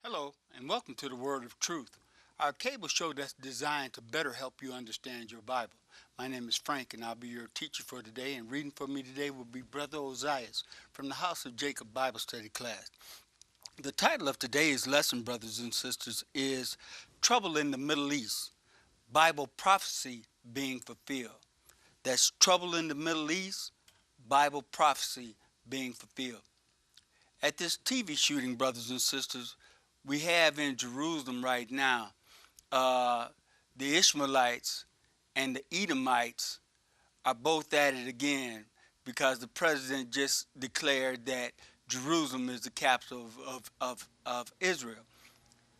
Hello, and welcome to the Word of Truth, our cable show that's designed to better help you understand your Bible. My name is Frank, and I'll be your teacher for today, and reading for me today will be Brother Ozias from the House of Jacob Bible Study class. The title of today's lesson, brothers and sisters, is Trouble in the Middle East, Bible Prophecy Being Fulfilled. That's Trouble in the Middle East, Bible Prophecy Being Fulfilled. At this TV shooting, brothers and sisters, we have in Jerusalem right now the Ishmaelites and the Edomites are both at it again because the president just declared that Jerusalem is the capital of Israel.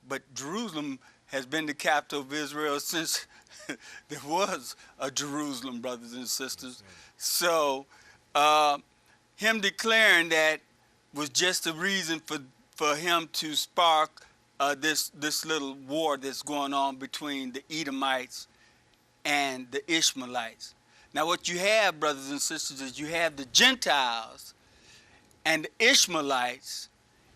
But Jerusalem has been the capital of Israel since there was a Jerusalem, brothers and sisters. So him declaring that was just a reason for him to spark this little war that's going on between the Edomites and the Ishmaelites. Now what you have, brothers and sisters, is you have the Gentiles and the Ishmaelites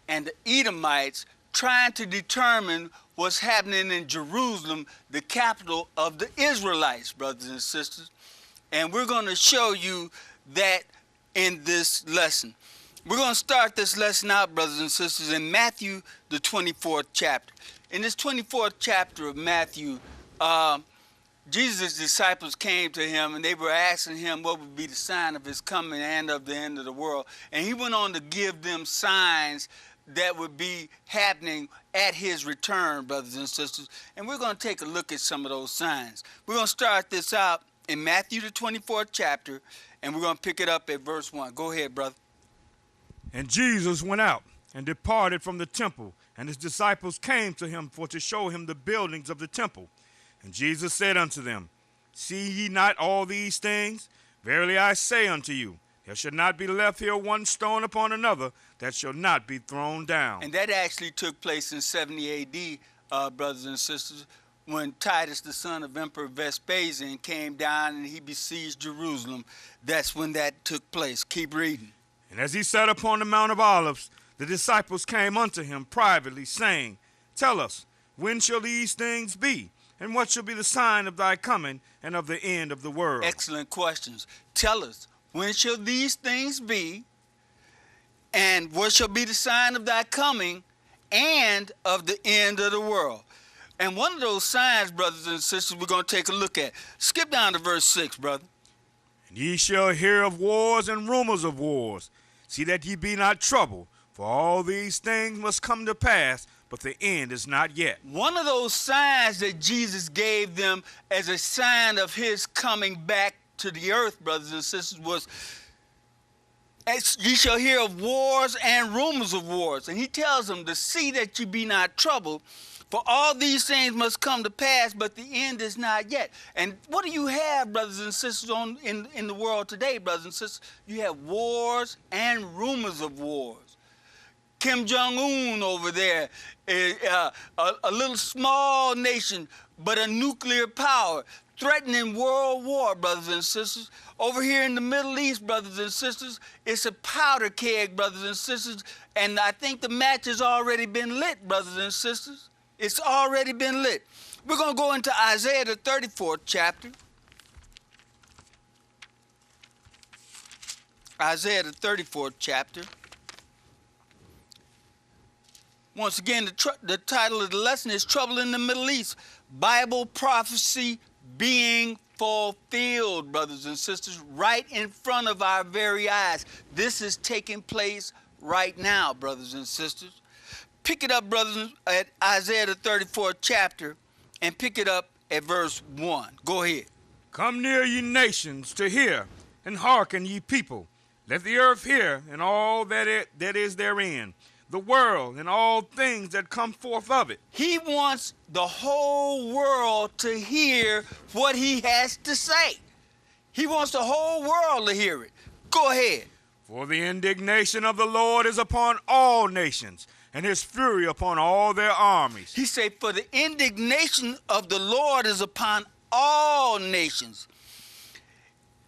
and the Edomites trying to determine what's happening in Jerusalem, the capital of the Israelites, brothers and sisters. And we're going to show you that in this lesson. We're going to start this lesson out, brothers and sisters, in Matthew, the 24th chapter. In this 24th chapter of Matthew, Jesus' disciples came to him and they were asking him what would be the sign of his coming and of the end of the world. And he went on to give them signs that would be happening at his return, brothers and sisters. And we're going to take a look at some of those signs. We're going to start this out in Matthew, the 24th chapter, and we're going to pick it up at verse 1. Go ahead, brother. And Jesus went out and departed from the temple, and his disciples came to him for to show him the buildings of the temple. And Jesus said unto them, See ye not all these things? Verily I say unto you, there shall not be left here one stone upon another that shall not be thrown down. And that actually took place in 70 A.D., brothers and sisters, when Titus, the son of Emperor Vespasian, came down and he besieged Jerusalem. That's when that took place. Keep reading. And as he sat upon the Mount of Olives, the disciples came unto him privately, saying, Tell us, when shall these things be? And what shall be the sign of thy coming and of the end of the world? Excellent questions. Tell us, when shall these things be? And what shall be the sign of thy coming and of the end of the world? And one of those signs, brothers and sisters, we're going to take a look at. Skip down to verse 6, brother. And ye shall hear of wars and rumors of wars. See that ye be not troubled, for all these things must come to pass, but the end is not yet. One of those signs that Jesus gave them as a sign of his coming back to the earth, brothers and sisters, was, ye shall hear of wars and rumors of wars. And he tells them to see that ye be not troubled, for all these things must come to pass, but the end is not yet. And what do you have, brothers and sisters, in the world today, brothers and sisters? You have wars and rumors of wars. Kim Jong-un over there, a little small nation, but a nuclear power, threatening world war, brothers and sisters. Over here in the Middle East, brothers and sisters, it's a powder keg, brothers and sisters, and I think the match has already been lit, brothers and sisters. It's already been lit. We're going to go into Isaiah, the 34th chapter. Isaiah, the 34th chapter. Once again, the title of the lesson is Trouble in the Middle East, Bible Prophecy Being Fulfilled, brothers and sisters, right in front of our very eyes. This is taking place right now, brothers and sisters. Pick it up, brothers, at Isaiah, the 34th chapter, and pick it up at verse 1. Go ahead. Come near, ye nations, to hear, and hearken, ye people. Let the earth hear, and all that is therein, the world, and all things that come forth of it. He wants the whole world to hear what he has to say. He wants the whole world to hear it. Go ahead. For the indignation of the Lord is upon all nations, and his fury upon all their armies. He said, for the indignation of the Lord is upon all nations,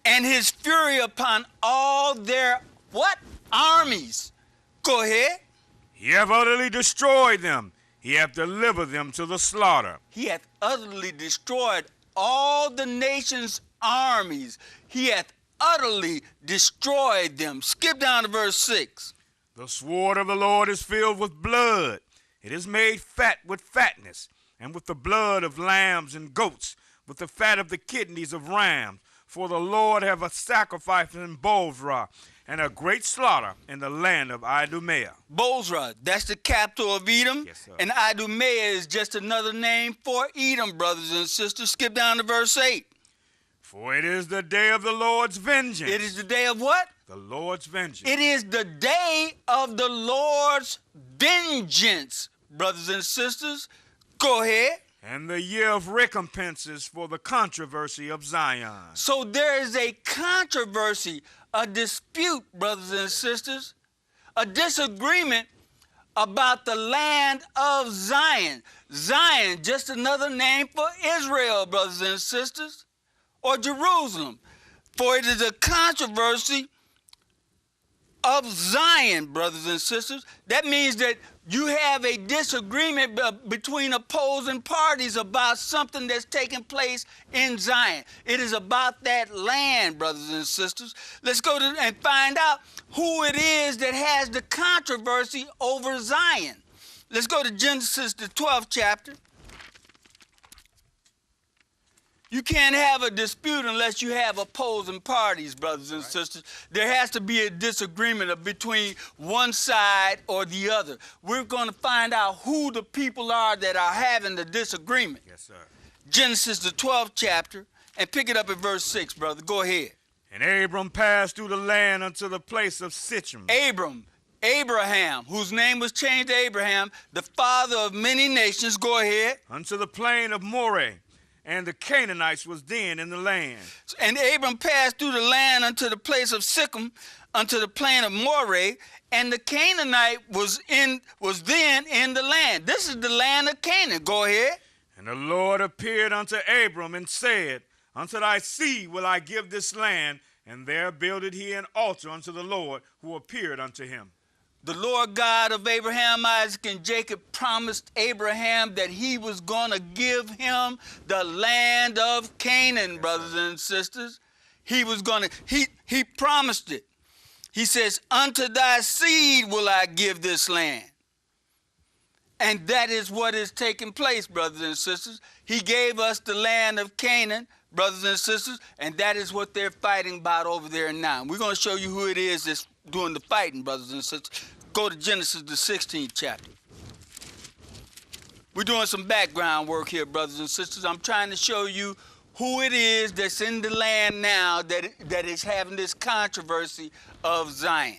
and his fury upon all their, what? Armies. Go ahead. He have utterly destroyed them. He hath delivered them to the slaughter. He hath utterly destroyed all the nation's armies. He hath utterly destroyed them. Skip down to verse 6. The sword of the Lord is filled with blood. It is made fat with fatness, and with the blood of lambs and goats, with the fat of the kidneys of rams. For the Lord have a sacrifice in Bozrah, and a great slaughter in the land of Idumea. Bozrah, that's the capital of Edom. Yes, sir. And Idumea is just another name for Edom, brothers and sisters. Skip down to verse 8. For it is the day of the Lord's vengeance. It is the day of what? The Lord's vengeance. It is the day of the Lord's vengeance, brothers and sisters. Go ahead. And the year of recompenses for the controversy of Zion. So there is a controversy, a dispute, brothers and sisters, a disagreement about the land of Zion. Zion, just another name for Israel, brothers and sisters, or Jerusalem. For it is a controversy of Zion, brothers and sisters. That means that you have a disagreement between opposing parties about something that's taking place in Zion. It is about that land, brothers and sisters. Let's go and find out who it is that has the controversy over Zion. Let's go to Genesis, the 12th chapter. You can't have a dispute unless you have opposing parties, brothers and sisters. There has to be a disagreement between one side or the other. We're going to find out who the people are that are having the disagreement. Yes, sir. Genesis, the 12th chapter, and pick it up at verse 6, brother. Go ahead. And Abram passed through the land unto the place of Sichem. Abraham, whose name was changed to Abraham, the father of many nations. Go ahead. Unto the plain of Moreh. And the Canaanites was then in the land. And Abram passed through the land unto the place of Sichem, unto the plain of Moreh, and the Canaanite was then in the land. This is the land of Canaan. Go ahead. And the Lord appeared unto Abram and said, Unto thy seed will I give this land, and there builded he an altar unto the Lord who appeared unto him. The Lord God of Abraham, Isaac, and Jacob promised Abraham that he was going to give him the land of Canaan, brothers and sisters. He was going to, he promised it. He says, unto thy seed will I give this land. And that is what is taking place, brothers and sisters. He gave us the land of Canaan, brothers and sisters, and that is what they're fighting about over there now. We're going to show you who it is that's doing the fighting, brothers and sisters. Go to Genesis, the 16th chapter. We're doing some background work here, brothers and sisters. I'm trying to show you who it is that's in the land now that is having this controversy of Zion.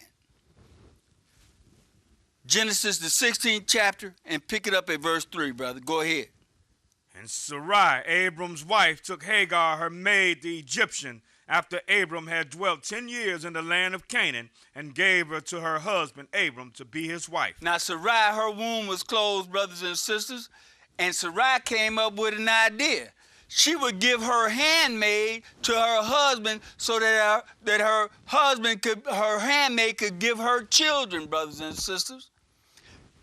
Genesis, the 16th chapter, and pick it up at verse 3, brother. Go ahead. And Sarai, Abram's wife, took Hagar, her maid, the Egyptian, after Abram had dwelt 10 years in the land of Canaan, and gave her to her husband Abram to be his wife. Now Sarai, her womb was closed, brothers and sisters, and Sarai came up with an idea. She would give her handmaid to her husband so that her handmaid could give her children, brothers and sisters.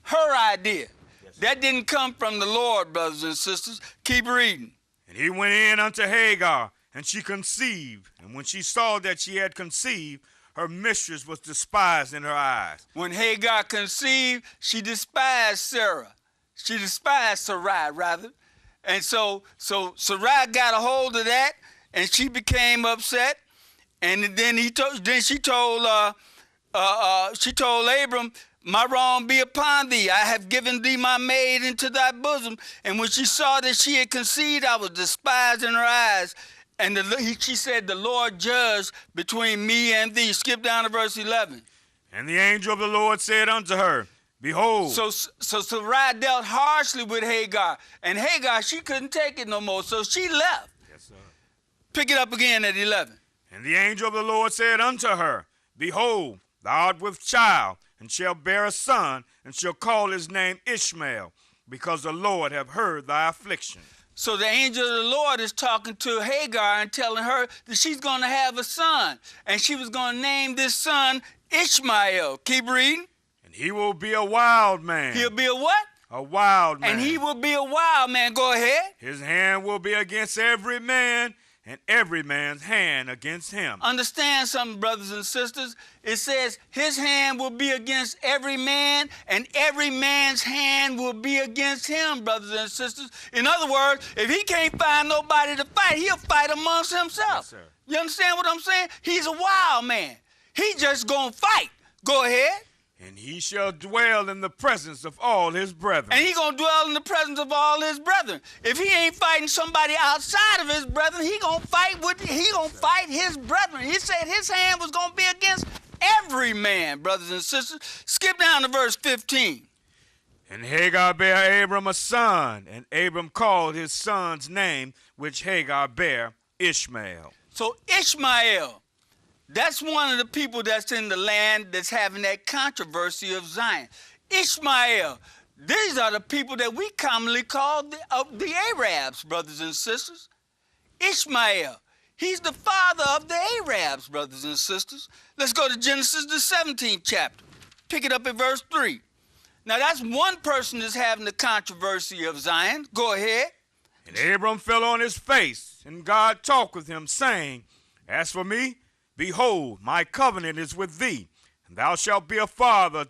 Her idea. Yes, that didn't come from the Lord, brothers and sisters. Keep reading. And he went in unto Hagar, and she conceived. And when she saw that she had conceived, her mistress was despised in her eyes. When Hagar conceived, she despised Sarah. She despised Sarai, rather. And so Sarai got a hold of that, and she became upset. And then she told Abram, my wrong be upon thee. I have given thee my maid into thy bosom. And when she saw that she had conceived, I was despised in her eyes. And she said, the Lord judged between me and thee. Skip down to verse 11. And the angel of the Lord said unto her, Behold. So Sarai dealt harshly with Hagar. And Hagar, she couldn't take it no more, so she left. Yes, sir. Pick it up again at 11. And the angel of the Lord said unto her, Behold, thou art with child, and shalt bear a son, and shall call his name Ishmael, because the Lord hath heard thy affliction. So the angel of the Lord is talking to Hagar and telling her that she's going to have a son. And she was going to name this son Ishmael. Keep reading. And he will be a wild man. He'll be a what? a wild man. And he will be a wild man. Go ahead. His hand will be against every man, and every man's hand against him. Understand something, brothers and sisters. It says his hand will be against every man, and every man's hand will be against him, brothers and sisters. In other words, if he can't find nobody to fight, he'll fight amongst himself. Yes, sir. You understand what I'm saying? He's a wild man. He just gonna fight. Go ahead. And he shall dwell in the presence of all his brethren. And he gonna dwell in the presence of all his brethren. If he ain't fighting somebody outside of his brethren, he gonna fight his brethren. He said his hand was gonna be against every man, brothers and sisters. Skip down to verse 15. And Hagar bare Abram a son, and Abram called his son's name, which Hagar bare, Ishmael. So Ishmael, that's one of the people that's in the land that's having that controversy of Zion. Ishmael, these are the people that we commonly call the Arabs, brothers and sisters. Ishmael, he's the father of the Arabs, brothers and sisters. Let's go to Genesis, the 17th chapter. Pick it up at verse 3. Now that's one person that's having the controversy of Zion. Go ahead. And Abram fell on his face, and God talked with him, saying, As for me, behold, my covenant is with thee, and thou shalt be a father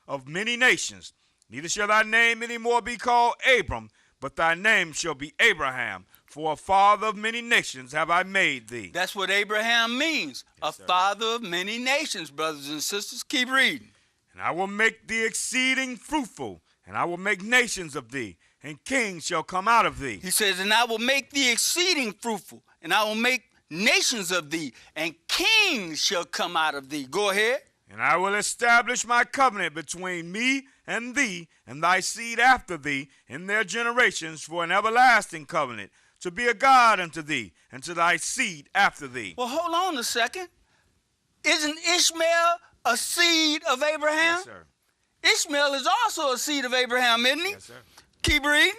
of many nations. Neither shall thy name any more be called Abram, but thy name shall be Abraham. For a father of many nations have I made thee. That's what Abraham means, Yes, a sir. father of many nations, brothers and sisters. Keep reading. And I will make thee exceeding fruitful, and I will make nations of thee, and kings shall come out of thee. He says, and I will make thee exceeding fruitful, and I will make nations of thee, and kings shall come out of thee. Go ahead. And I will establish my covenant between me and thee, and thy seed after thee, in their generations, for an everlasting covenant, to be a God unto thee, and to thy seed after thee. Well, hold on a second. Isn't Ishmael a seed of Abraham? Yes, sir. Ishmael is also a seed of Abraham, isn't he? Yes, sir. Keep reading.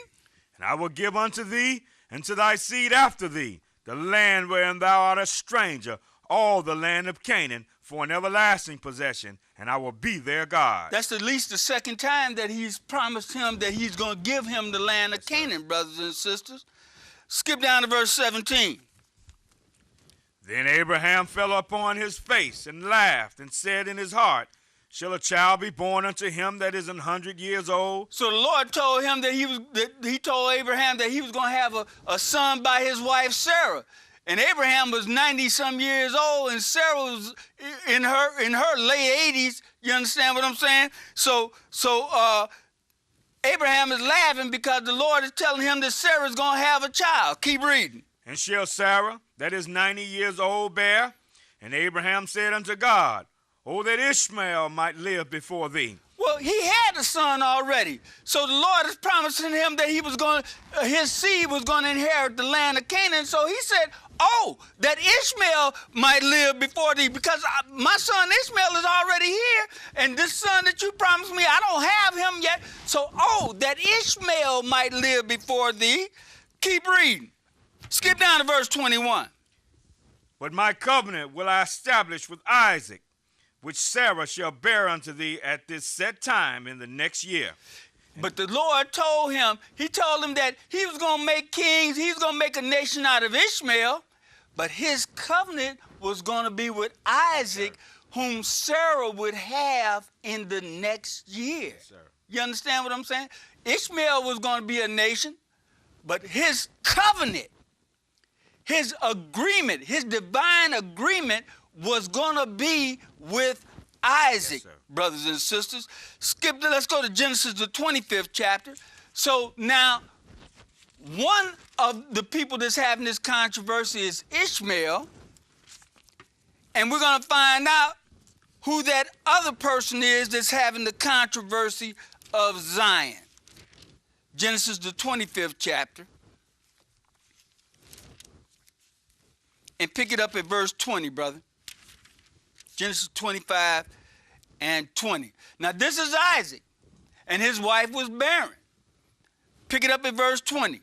And I will give unto thee, and to thy seed after thee, the land wherein thou art a stranger, all the land of Canaan, for an everlasting possession, and I will be their God. That's at least the second time that he's promised him that he's going to give him the land of Canaan, brothers and sisters. Skip down to verse 17. Then Abraham fell upon his face and laughed, and said in his heart, Shall a child be born unto him that is 100 years old? So the Lord told him that he told Abraham that he was going to have a son by his wife Sarah. And Abraham was 90-some years old, and Sarah was in her late 80s. You understand what I'm saying? So Abraham is laughing because the Lord is telling him that Sarah's going to have a child. Keep reading. And shall Sarah, that is 90 years old, bear? And Abraham said unto God, O that Ishmael might live before thee. Well, he had a son already. So the Lord is promising him that his seed was going to inherit the land of Canaan. So he said, oh, that Ishmael might live before thee, because my son Ishmael is already here, and this son that you promised me, I don't have him yet. So, oh, that Ishmael might live before thee. Keep reading. Skip down to verse 21. But my covenant will I establish with Isaac, which Sarah shall bear unto thee at this set time in the next year. But the Lord told him that he was going to make kings, he was going to make a nation out of Ishmael, but his covenant was going to be with Isaac, whom Sarah would have in the next year. Yes, sir. You understand what I'm saying? Ishmael was going to be a nation, but his covenant, his agreement, his divine agreement was going to be with Isaac, Yes, brothers and sisters. Let's go to Genesis, the 25th chapter. So now, one of the people that's having this controversy is Ishmael, and we're going to find out who that other person is that's having the controversy of Zion. Genesis, the 25th chapter. And pick it up at verse 20, brother. Genesis 25 and 20. Now, this is Isaac, and his wife was barren. Pick it up at verse 20.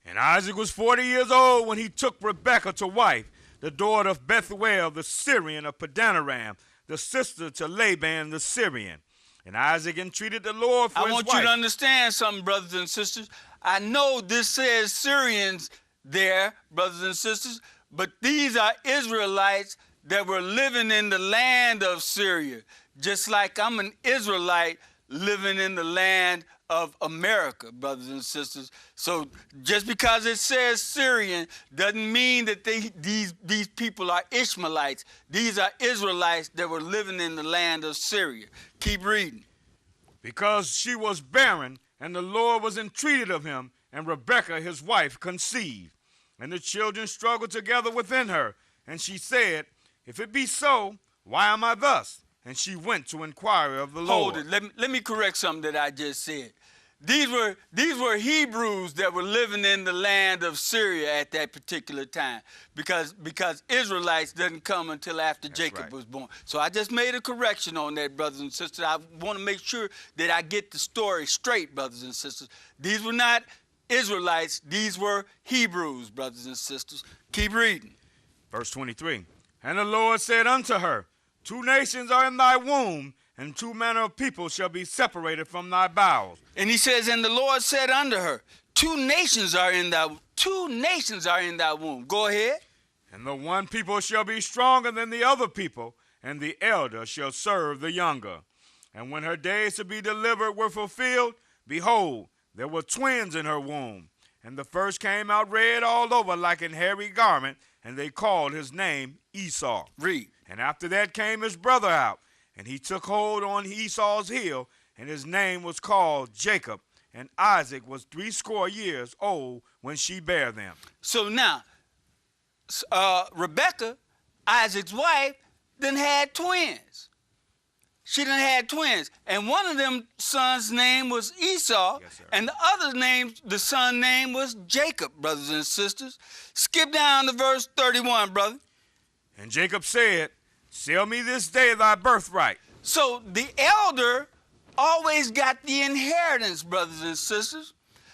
And Isaac was 40 years old when he took Rebekah to wife, the daughter of Bethuel the Syrian of Padanaram, the sister to Laban the Syrian. And Isaac entreated the Lord for I his want wife. you to understand something, brothers and sisters. I know this says Syrians there, brothers and sisters, but these are Israelites that were living in the land of Syria, just like I'm an Israelite living in the land of America, brothers and sisters. So just because it says Syrian doesn't mean that these people are Ishmaelites. These are Israelites that were living in the land of Syria. Keep reading. Because she was barren, and the Lord was entreated of him, and Rebekah his wife conceived. And the children struggled together within her. And she said, If it be so, why am I thus? And she went to inquire of the Lord. Hold it. Let me correct something that I just said. These were Hebrews that were living in the land of Syria at that particular time, because Israelites didn't come until after Jacob was born. So I just made a correction on that, brothers and sisters. I want to make sure that I get the story straight, brothers and sisters. These were not Israelites. These were Hebrews, brothers and sisters. Keep reading. Verse 23. And the Lord said unto her, 2 nations are in thy womb, and 2 manner of people shall be separated from thy bowels. And he says, and the Lord said unto her, 2 nations are in thy womb. Go ahead. And the one people shall be stronger than the other people, and the elder shall serve the younger. And when her days to be delivered were fulfilled, behold, there were twins in her womb. And the first came out red all over like an hairy garment, and they called his name Esau. Read. And after that came his brother out, and he took hold on Esau's heel, and his name was called Jacob. And Isaac was 80 years old when she bare them. So now, Rebekah, Isaac's wife, then had twins. She done had twins. And one of them sons' name was Esau, yes, sir, and the son's name was Jacob, brothers and sisters. Skip down to verse 31, brother. And Jacob said, Sell me this day thy birthright. So the elder always got the inheritance, brothers and sisters.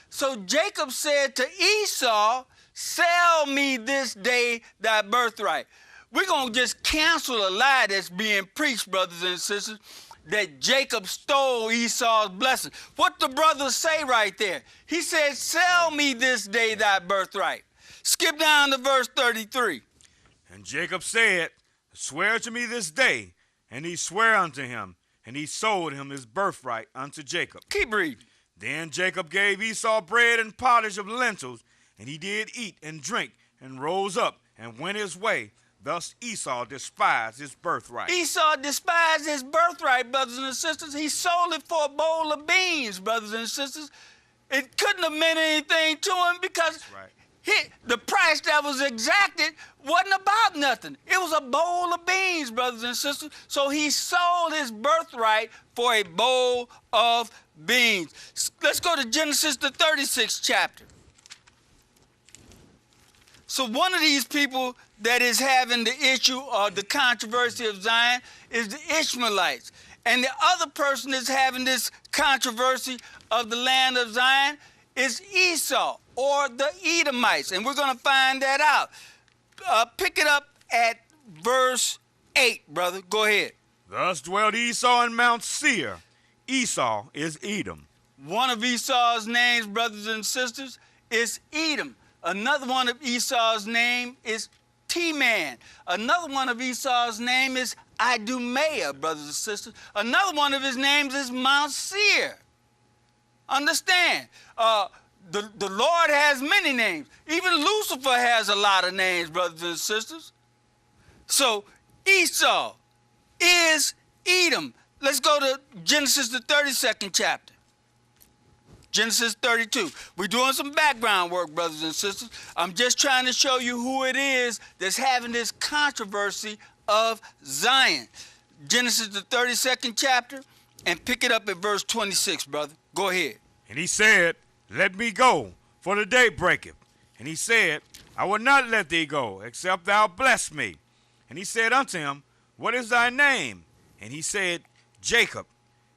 So Jacob said to Esau, sell me this day thy birthright. We're going to just cancel a lie that's being preached, brothers and sisters, that Jacob stole Esau's blessing. What the brothers say right there? He said, sell me this day thy birthright. Skip down to verse 33. And Jacob said, Swear to me this day. And he sware unto him, and he sold him his birthright unto Jacob. Keep reading. Then Jacob gave Esau bread and pottage of lentils, and he did eat and drink, and rose up and went his way. Thus Esau despised his birthright. Esau despised his birthright, brothers and sisters. He sold it for a bowl of beans, brothers and sisters. It couldn't have meant anything to him because the price that was exacted wasn't about nothing. It was a bowl of beans, brothers and sisters. So he sold his birthright for a bowl of beans. Let's go to Genesis, the 36th chapter. So one of these people that is having the issue or the controversy of Zion is the Ishmaelites. And the other person that's having this controversy of the land of Zion is Esau, or the Edomites. And we're going to find that out. Pick it up at verse 8, brother. Go ahead. Thus dwelt Esau in Mount Seir. Esau is Edom. One of Esau's names, brothers and sisters, is Edom. Another one of Esau's name is T-Man. Another one of Esau's name is Idumea, brothers and sisters. Another one of his names is Mount Seir. Understand, the Lord has many names. Even Lucifer has a lot of names, brothers and sisters. So Esau is Edom. Let's go to Genesis, the 32nd chapter. Genesis 32. We're doing some background work, brothers and sisters. I'm just trying to show you who it is that's having this controversy of Zion. Genesis, the 32nd chapter, and pick it up at verse 26, brother. Go ahead. And he said, Let me go, for the day breaketh. And he said, I will not let thee go, except thou bless me. And he said unto him, What is thy name? And he said, Jacob.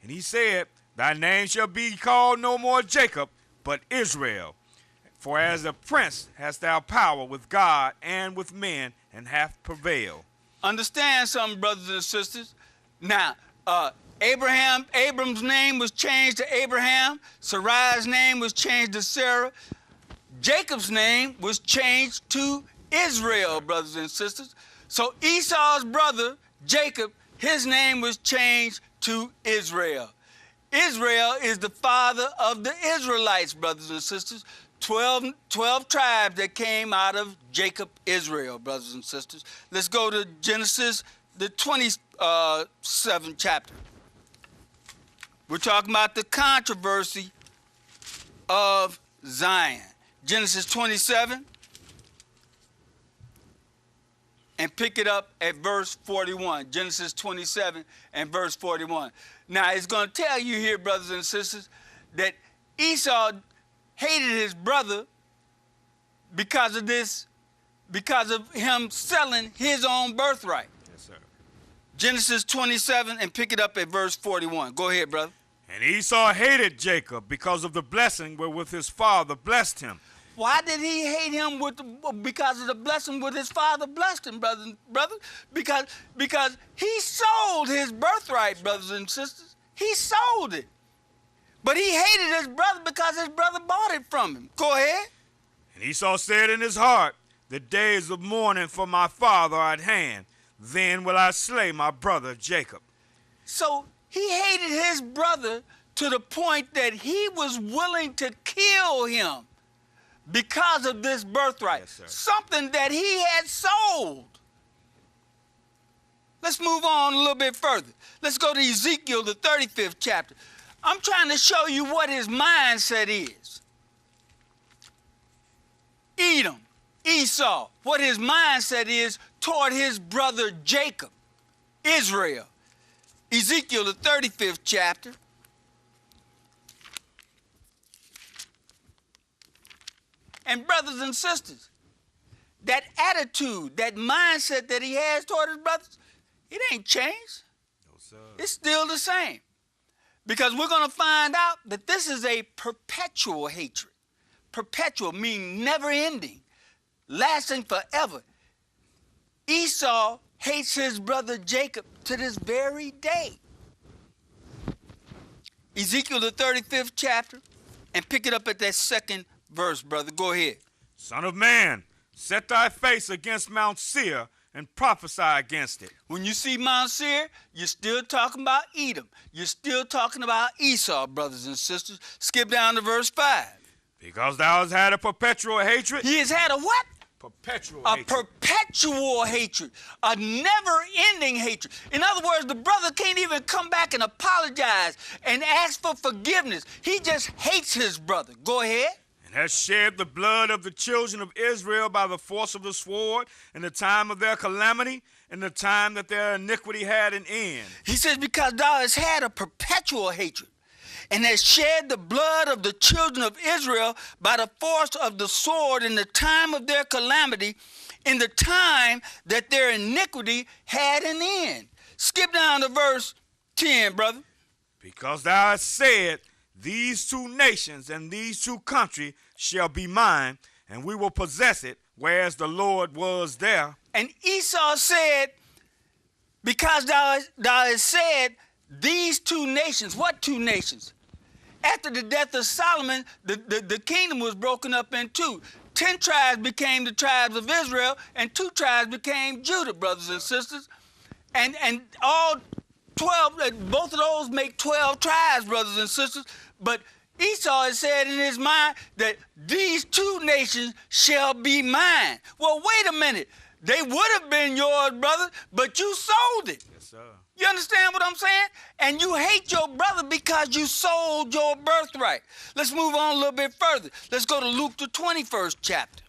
And he said, Thy name shall be called no more Jacob, but Israel. For as a prince hast thou power with God and with men, and hath prevailed. Understand something, brothers and sisters. Now, Abram's name was changed to Abraham. Sarai's name was changed to Sarah. Jacob's name was changed to Israel, brothers and sisters. So Esau's brother, Jacob, his name was changed to Israel. Israel is the father of the Israelites, brothers and sisters. 12 tribes that came out of Jacob, Israel, brothers and sisters. Let's go to Genesis, the 27th chapter. We're talking about the controversy of Zion. Genesis 27, and pick it up at verse 41. Genesis 27 and verse 41. Now, it's going to tell you here, brothers and sisters, that Esau hated his brother because of him selling his own birthright. Yes, sir. Genesis 27, and pick it up at verse 41. Go ahead, brother. And Esau hated Jacob because of the blessing wherewith his father blessed him. Why did he hate him because of the blessing with his father blessed him, brothers? Because he sold his birthright, brothers and sisters. He sold it. But he hated his brother because his brother bought it from him. Go ahead. And Esau said in his heart, the days of mourning for my father are at hand. Then will I slay my brother Jacob. So he hated his brother to the point that he was willing to kill him because of this birthright. Yes, sir. Something that he had sold. Let's move on a little bit further. Let's go to Ezekiel, the 35th chapter. I'm trying to show you what his mindset is. Edom, Esau, what his mindset is toward his brother Jacob, Israel. Ezekiel, the 35th chapter. And brothers and sisters, that attitude, that mindset that he has toward his brothers, it ain't changed. No, sir. It's still the same. Because we're going to find out that this is a perpetual hatred. Perpetual meaning never ending, lasting forever. Esau hates his brother Jacob to this very day. Ezekiel, the 35th chapter, and pick it up at that second verse, brother. Go ahead. Son of man, set thy face against Mount Seir and prophesy against it. When you see Mount Seir, you're still talking about Edom. You're still talking about Esau, brothers and sisters. Skip down to verse 5. Because thou hast had a perpetual hatred. He has had a what? Perpetual A hatred. perpetual hatred, a never-ending hatred. In other words, the brother can't even come back and apologize and ask for forgiveness. He just hates his brother. Go ahead. And has shed the blood of the children of Israel by the force of the sword in the time of their calamity, in the time that their iniquity had an end. He says, because thou hast had a perpetual hatred, and has shed the blood of the children of Israel by the force of the sword in the time of their calamity, in the time that their iniquity had an end. Skip down to verse 10, brother. Because thou hast said, these two nations and these two countries shall be mine, and we will possess it, whereas the Lord was there. And Esau said, because thou hast said, these two nations, what two nations? After the death of Solomon, the kingdom was broken up in two. 10 tribes became the tribes of Israel, and 2 tribes became Judah, brothers and sisters. And all 12, both of those make 12 tribes, brothers and sisters. But Esau has said in his mind that these 2 nations shall be mine. Well, wait a minute. They would have been yours, brother, but you sold it. Yes, sir. You understand what I'm saying? And you hate your brother because you sold your birthright. Let's move on a little bit further. Let's go to Luke, the 21st chapter.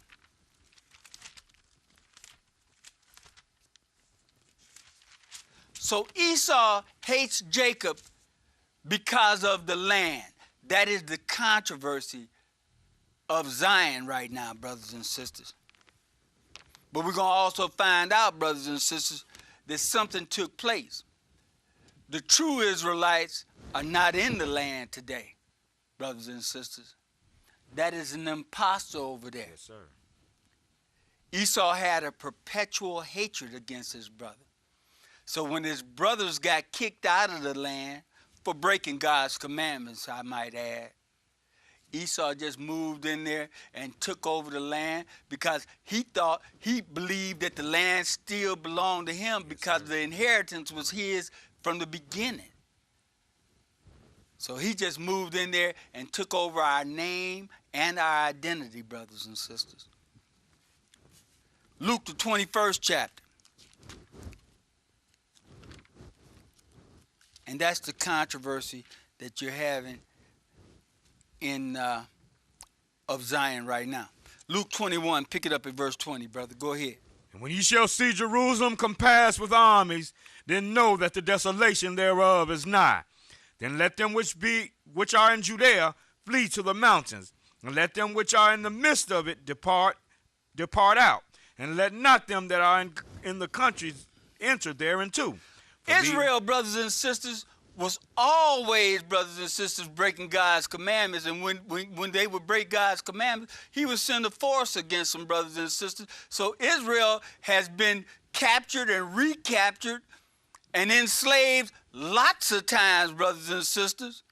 So Esau hates Jacob because of the land. That is the controversy of Zion right now, brothers and sisters. But we're going to also find out, brothers and sisters, that something took place. The true Israelites are not in the land today, brothers and sisters. That is an impostor over there. Yes, sir. Esau had a perpetual hatred against his brother So when his brothers got kicked out of the land for breaking God's commandments, I might add, Esau just moved in there and took over the land because he believed that the land still belonged to him because the inheritance was his from the beginning. So he just moved in there and took over our name and our identity, brothers and sisters. Luke, the 21st chapter. And that's the controversy that you're having in of Zion right now. Luke 21, pick it up at verse 20, brother. Go ahead. And when ye shall see Jerusalem compassed with armies, then know that the desolation thereof is nigh. Then let them which are in Judea flee to the mountains, and let them which are in the midst of it depart out, and let not them that are in the countries enter thereinto. Israel, brothers and sisters, was always, brothers and sisters, breaking God's commandments. And when they would break God's commandments, he would send a force against them, brothers and sisters. So Israel has been captured and recaptured and enslaved lots of times, brothers and sisters.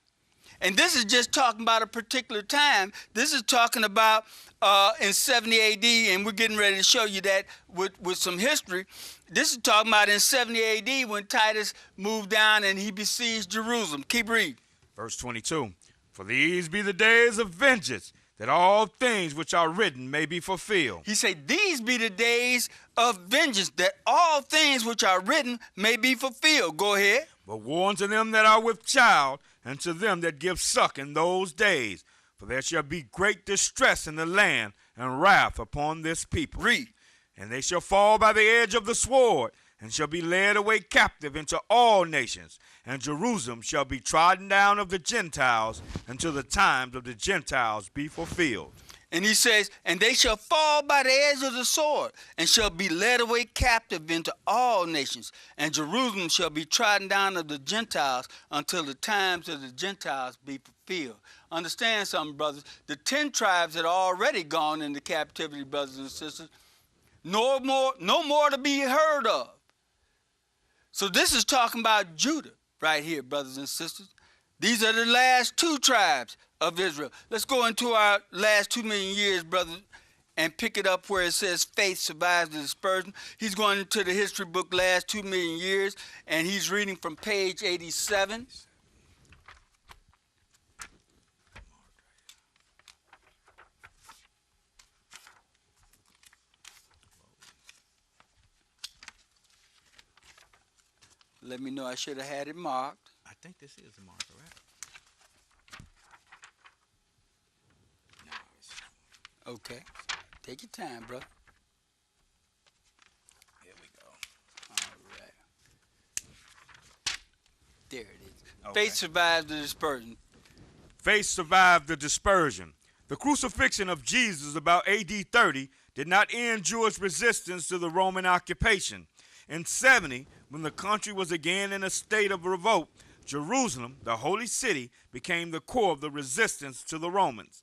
And this is just talking about a particular time. This is talking about in 70 AD, and we're getting ready to show you that with some history. This is talking about in 70 AD when Titus moved down and he besieged Jerusalem. Keep reading. Verse 22. For these be the days of vengeance, that all things which are written may be fulfilled. He said, these be the days of vengeance, that all things which are written may be fulfilled. Go ahead. But woe unto them that are with child, and to them that give suck in those days. For there shall be great distress in the land, and wrath upon this people. Read. And they shall fall by the edge of the sword, and shall be led away captive into all nations. And Jerusalem shall be trodden down of the Gentiles, until the times of the Gentiles be fulfilled. And he says, and they shall fall by the edge of the sword, and shall be led away captive into all nations. And Jerusalem shall be trodden down of the Gentiles, until the times of the Gentiles be fulfilled. Understand something, brothers. The 10 tribes had already gone into captivity, brothers and sisters. No more to be heard of. So this is talking about Judah right here, brothers and sisters. These are the last 2 tribes of Israel. Let's go into our last 2 million years, brothers, and pick it up where it says faith survives the dispersion. He's going into the history book last 2 million years, and he's reading from page 87. Let me know. I should have had it marked. I think this is the marker, right? Okay. Take your time, bro. Here we go. All right. There it is. Okay. Faith survives the dispersion. Faith survived the dispersion. The crucifixion of Jesus about AD 30 did not end Jewish resistance to the Roman occupation. In 70, when the country was again in a state of revolt, Jerusalem, the holy city, became the core of the resistance to the Romans.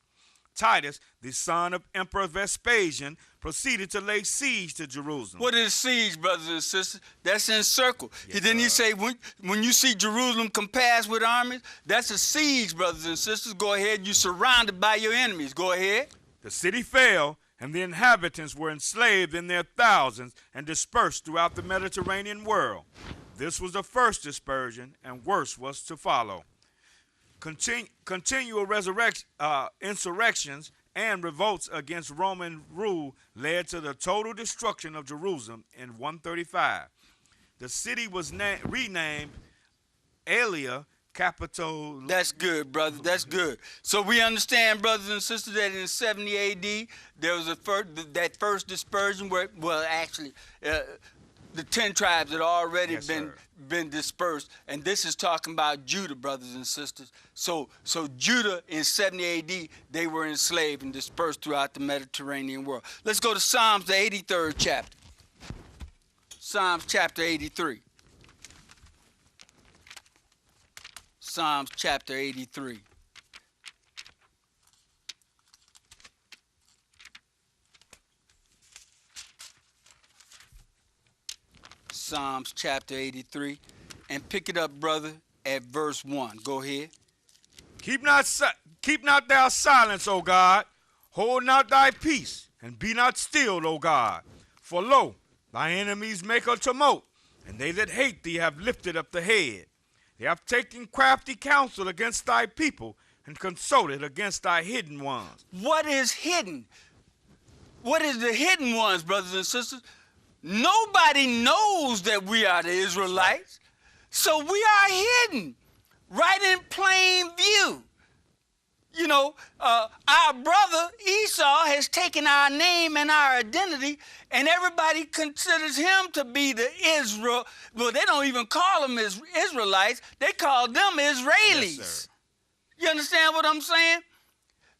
Titus, the son of Emperor Vespasian, proceeded to lay siege to Jerusalem. What is siege, brothers and sisters? That's encircle. Yes, Then he say, when you see Jerusalem compassed with armies, that's a siege, brothers and sisters. Go ahead. You're surrounded by your enemies. Go ahead. The city fell, and the inhabitants were enslaved in their thousands and dispersed throughout the Mediterranean world. This was the first dispersion, and worse was to follow. Continual insurrections and revolts against Roman rule led to the total destruction of Jerusalem in 135. The city was renamed Aelia Capitol. That's good, brother. That's good. So we understand, brothers and sisters, that in 70 AD, there was that first dispersion where, well, actually, the 10 tribes had already been dispersed, and this is talking about Judah, brothers and sisters. So Judah in 70 AD, they were enslaved and dispersed throughout the Mediterranean world. Let's go to Psalms, the 83rd chapter. Psalms chapter 83. Psalms chapter 83. Psalms chapter 83 and pick it up, brother, at verse 1. Go ahead. Keep not thou silence, O God. Hold not thy peace, and be not still, O God. For lo, thy enemies make a tumult, and they that hate thee have lifted up the head. They have taken crafty counsel against thy people, and consulted against thy hidden ones. What is hidden? What is the hidden ones, brothers and sisters? Nobody knows that we are the Israelites, so we are hidden, right in plain view. You know, our brother Esau has taken our name and our identity, and everybody considers him to be the Israel. Well, they don't even call them Israelites. They call them Israelis. Yes, you understand what I'm saying?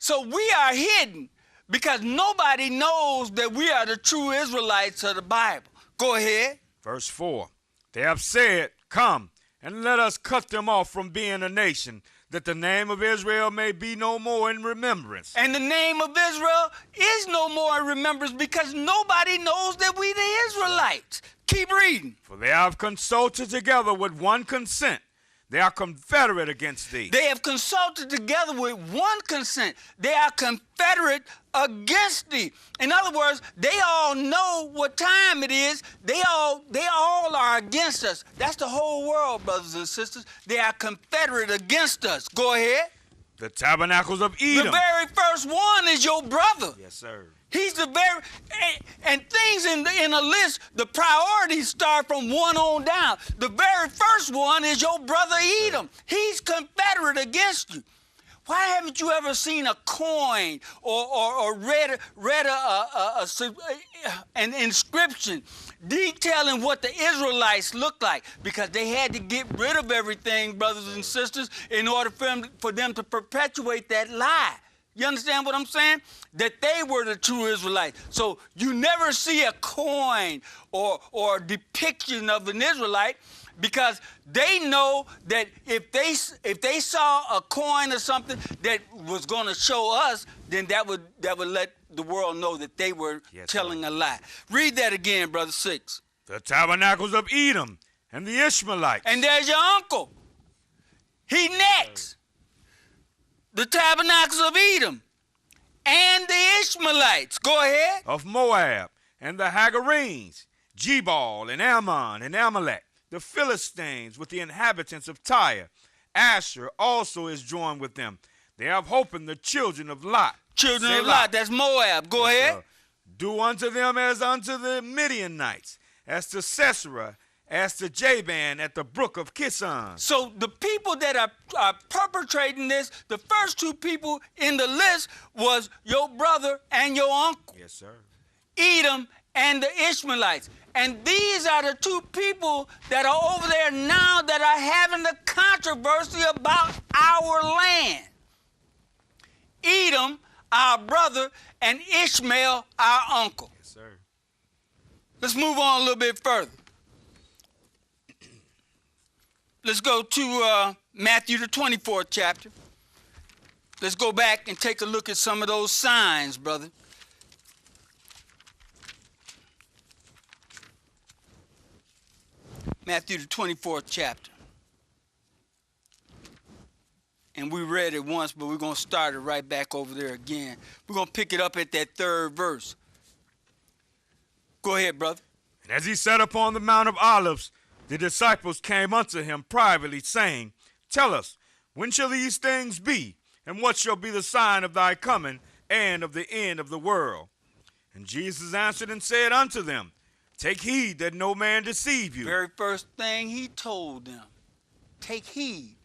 So we are hidden because nobody knows that we are the true Israelites of the Bible. Go ahead. Verse 4. They have said, Come, and let us cut them off from being a nation, that the name of Israel may be no more in remembrance. And the name of Israel is no more in remembrance because nobody knows that we the Israelites. Keep reading. For they have consulted together with one consent. They are confederate against thee. They have consulted together with one consent. They are confederate against thee. In other words, they all know what time it is. They all are against us. That's the whole world, brothers and sisters. They are confederate against us. Go ahead. The tabernacles of Edom. The very first one is your brother. Yes, sir. He's the very, and things in a list, the priorities start from one on down. The very first one is your brother Edom. He's confederate against you. Why haven't you ever seen a coin or read an inscription detailing what the Israelites looked like? Because they had to get rid of everything, brothers and sisters, in order for them to perpetuate that lie. You understand what I'm saying? That they were the true Israelites. So you never see a coin or a depiction of an Israelite because they know that if they saw a coin or something that was going to show us, then that would let the world know that they were telling a lie. Read that again, brother 6. The tabernacles of Edom and the Ishmaelites. And there's your uncle. He next. The tabernacles of Edom and the Ishmaelites. Go ahead. Of Moab and the Hagarenes, Jebal and Ammon and Amalek, the Philistines with the inhabitants of Tyre. Asher also is joined with them. They have hope in the children of Lot. Children of Lot, that's Moab. Go ahead. Do unto them as unto the Midianites, as to Sisera, as to Jaban at the brook of Kison. So the people that are perpetrating this, the first two people in the list was your brother and your uncle. Yes, sir. Edom and the Ishmaelites. And these are the two people that are over there now that are having the controversy about our land. Edom, our brother, and Ishmael, our uncle. Yes, sir. Let's move on a little bit further. Let's go to Matthew, the 24th chapter. Let's go back and take a look at some of those signs, brother. Matthew, the 24th chapter. And we read it once, but we're going to start it right back over there again. We're going to pick it up at that 3rd verse. Go ahead, brother. And as he sat upon the Mount of Olives, the disciples came unto him privately, saying, Tell us, when shall these things be? And what shall be the sign of thy coming and of the end of the world? And Jesus answered and said unto them, Take heed that no man deceive you. Very first thing he told them, take heed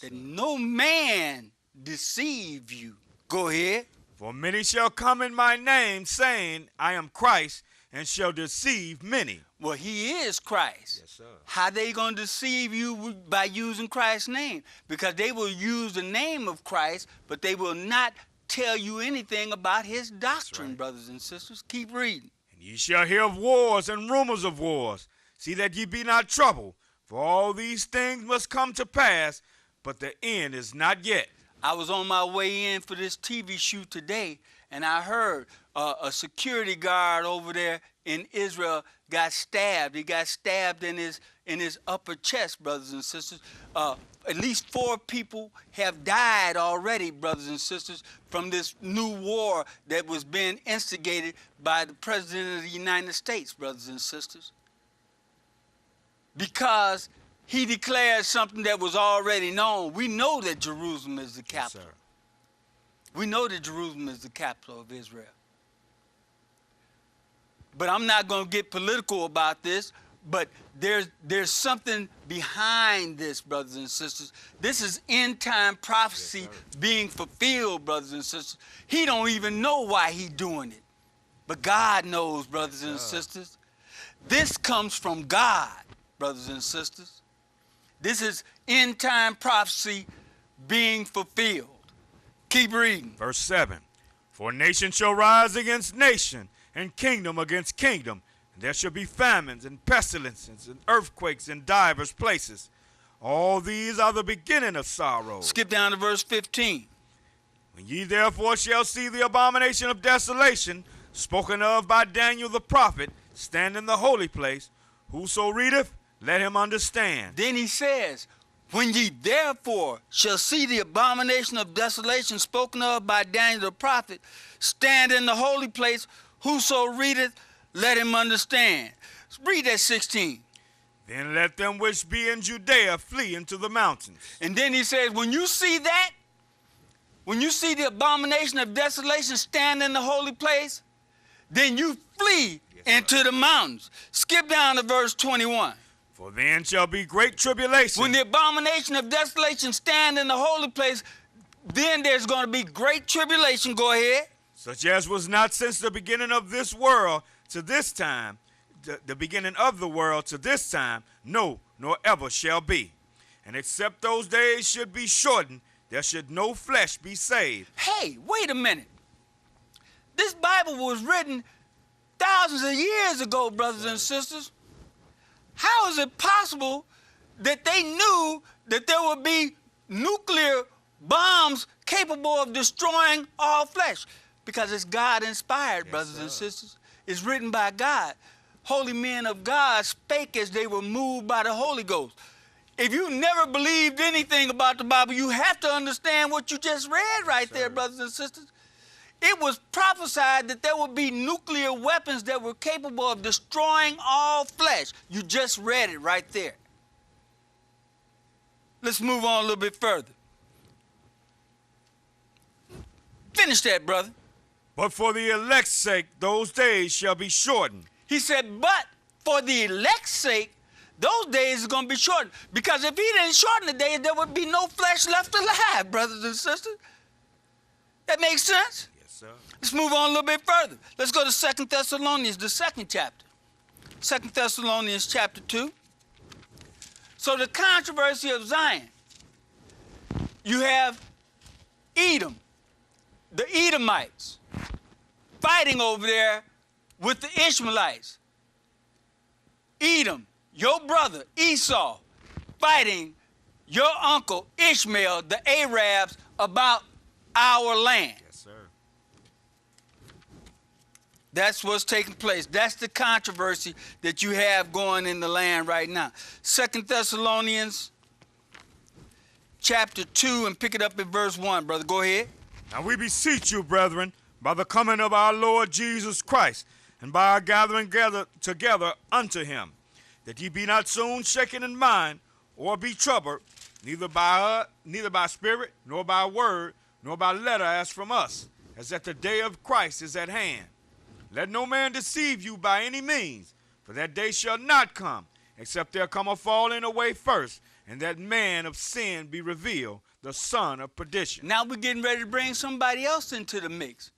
that no man deceive you. Go ahead. For many shall come in my name, saying, I am Christ, and shall deceive many. Well, he is Christ. Yes, sir. How they going to deceive you by using Christ's name? Because they will use the name of Christ, but they will not tell you anything about his doctrine, brothers and sisters. Keep reading. And ye shall hear of wars and rumors of wars. See that ye be not troubled, for all these things must come to pass, but the end is not yet. I was on my way in for this TV shoot today, and I heard a security guard over there in Israel got stabbed. He got stabbed in his upper chest, brothers and sisters. At least 4 people have died already, brothers and sisters, from this new war that was being instigated by the President of the United States, brothers and sisters. Because he declared something that was already known. We know that Jerusalem is the capital. Yes, we know that Jerusalem is the capital of Israel. But I'm not going to get political about this, but there's something behind this, brothers and sisters. This is end-time prophecy being fulfilled, brothers and sisters. He don't even know why he's doing it. But God knows, brothers and sisters. This comes from God, brothers and sisters. This is end-time prophecy being fulfilled. Keep reading. Verse 7. For nation shall rise against nation, and kingdom against kingdom. And there shall be famines and pestilences and earthquakes in divers places. All these are the beginning of sorrow. Skip down to verse 15. When ye therefore shall see the abomination of desolation, spoken of by Daniel the prophet, stand in the holy place, whoso readeth, let him understand. Then he says, when ye therefore shall see the abomination of desolation spoken of by Daniel the prophet, stand in the holy place, whoso readeth, let him understand. Read that 16. Then let them which be in Judea flee into the mountains. And then he says, when you see that, when you see the abomination of desolation stand in the holy place, then you flee into the mountains. Skip down to verse 21. For then shall be great tribulation. When the abomination of desolation stand in the holy place, then there's going to be great tribulation. Go ahead. Such as was not since the beginning of this world to this time, the beginning of the world to this time, no, nor ever shall be. And except those days should be shortened, there should no flesh be saved. Hey, wait a minute. This Bible was written thousands of years ago, brothers and sisters. How is it possible that they knew that there would be nuclear bombs capable of destroying all flesh? Because it's God-inspired, brothers and sisters. It's written by God. Holy men of God spake as they were moved by the Holy Ghost. If you never believed anything about the Bible, you have to understand what you just read right there, brothers and sisters. It was prophesied that there would be nuclear weapons that were capable of destroying all flesh. You just read it right there. Let's move on a little bit further. Finish that, brother. But for the elect's sake, those days shall be shortened. He said, but for the elect's sake, those days are going to be shortened. Because if he didn't shorten the days, there would be no flesh left alive, brothers and sisters. That makes sense? Yes, sir. Let's move on a little bit further. Let's go to 2 Thessalonians, the 2nd chapter. 2 Thessalonians chapter 2. So the controversy of Zion. You have Edom, the Edomites, fighting over there with the Ishmaelites. Edom, your brother Esau, fighting your uncle Ishmael, the Arabs, about our land. Yes, sir. That's what's taking place. That's the controversy that you have going in the land right now. 2 Thessalonians chapter 2, and pick it up in verse 1, brother. Go ahead. Now we beseech you, brethren, by the coming of our Lord Jesus Christ, and by our gathering together unto him, that ye be not soon shaken in mind, or be troubled, neither by spirit, nor by word, nor by letter as from us, as that the day of Christ is at hand. Let no man deceive you by any means, for that day shall not come, except there come a falling away first, and that man of sin be revealed, the son of perdition. Now we're getting ready to bring somebody else into the mix.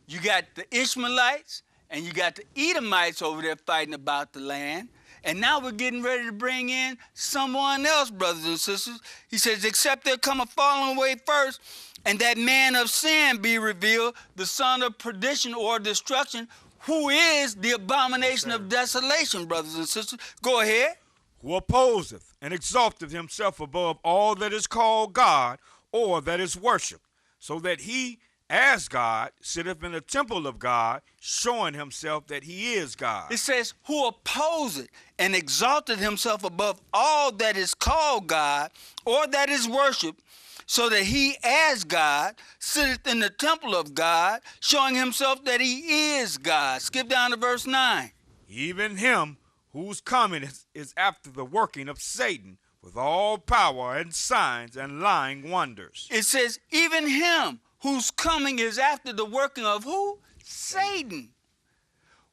You got the Ishmaelites, and you got the Edomites over there fighting about the land. And now we're getting ready to bring in someone else, brothers and sisters. He says, except there come a falling away first, and that man of sin be revealed, the son of perdition or destruction, who is the abomination of desolation, brothers and sisters. Go ahead. Who opposeth and exalteth himself above all that is called God or that is worshipped, so that he as God, sitteth in the temple of God, showing himself that he is God. It says, who opposed and exalted himself above all that is called God or that is worshipped, so that he as God sitteth in the temple of God, showing himself that he is God. Skip down to verse 9. Even him whose coming is after the working of Satan, with all power and signs and lying wonders. It says, even him whose coming is after the working of who? Satan.